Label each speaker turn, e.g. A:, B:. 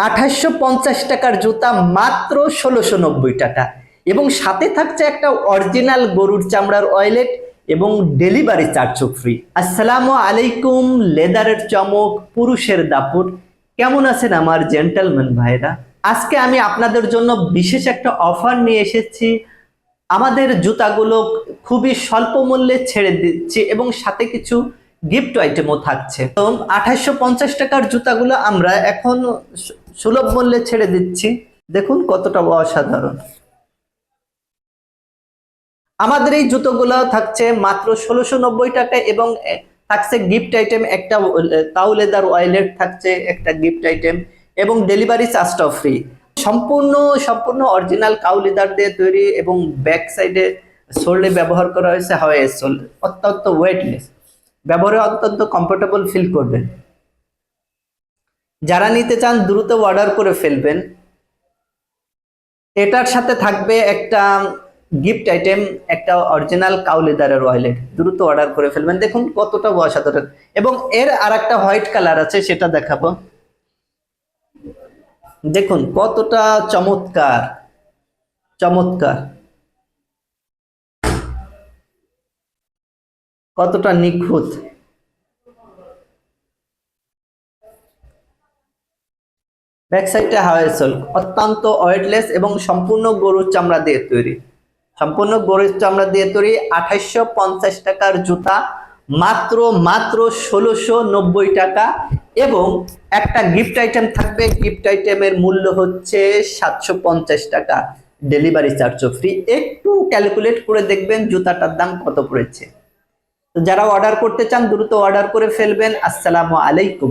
A: 2850 টাকার জুতা মাত্র 1690 টাকা, এবং সাথে থাকছে একটা অরিজিনাল গরুর চামড়ার ওয়ালেট এবং ডেলিভারি চার্জও ফ্রি। আসসালামু আলাইকুম, লেদারের চমক, পুরুষের দাপট। কেমন আছেন আমার জেন্টলম্যান ভাইরা? আজকে আমি আপনাদের জন্য বিশেষ একটা অফার নিয়ে এসেছি। আমাদের জুতাগুলো খুবই স্বল্প মূল্যে ছেড়ে দিচ্ছি এবং সাথে কিছু গিফট আইটেমও থাকছে। তো 2850 টাকার জুতাগুলো আমরা এখন সুলভ মূল্যে ছেড়ে দিচ্ছি। দেখুন কতটা অসাধারণ। আমাদের এই জুতোগুলো থাকছে মাত্র 1690 টাকা এবং থাকছে গিফট আইটেম একটা, কাউ লেদার ওয়ালেট থাকছে একটা গিফট আইটেম এবং ডেলিভারি চার্জটাও ফ্রি। সম্পূর্ণ সম্পূর্ণ অরিজিনাল কাউ লেদার দিয়ে তৈরি এবং ব্যাক সাইডে সোলে ব্যবহার করা হয়েছে হাওয়াই সোল, অত্যন্ত ওয়েটলেস, ব্যবহারে অত্যন্ত কমফোর্টেবল ফিল করবেন। যারা নিতে চান দ্রুত অর্ডার করে ফেলবেন। এটার সাথে থাকবে একটা গিফট আইটেম, একটা অরিজিনাল কাউ লেদারের ওয়ালেট। দ্রুত অর্ডার করে ফেলবেন। দেখুন কতটা অসাধারণ। এবং এর আরেকটা হোয়াইট কালার আছে, সেটা দেখাবো। দেখুন কতটা চমৎকার চমৎকার, কতটা নিখুঁত। ব্যাক সাইডটা হাওয়াই সোল, অত্যন্ত ওয়েটলেস এবং সম্পূর্ণ গরুর চামড়া দিয়ে তৈরি। সম্পূর্ণ গরুর চামড়া দিয়ে তৈরি 2850 টাকার জুতা মাত্র মাত্র 1690 টাকা। এবং একটা গিফট আইটেম থাকবে, গিফট আইটেমের মূল্য হচ্ছে 750 টাকা, ডেলিভারি চার্জও ফ্রি। একটু ক্যালকুলেট করে দেখবেন জুতাটার দাম কত পড়েছে। তো যারা অর্ডার করতে চান দ্রুত অর্ডার করে ফেলবেন। আসসালামু আলাইকুম।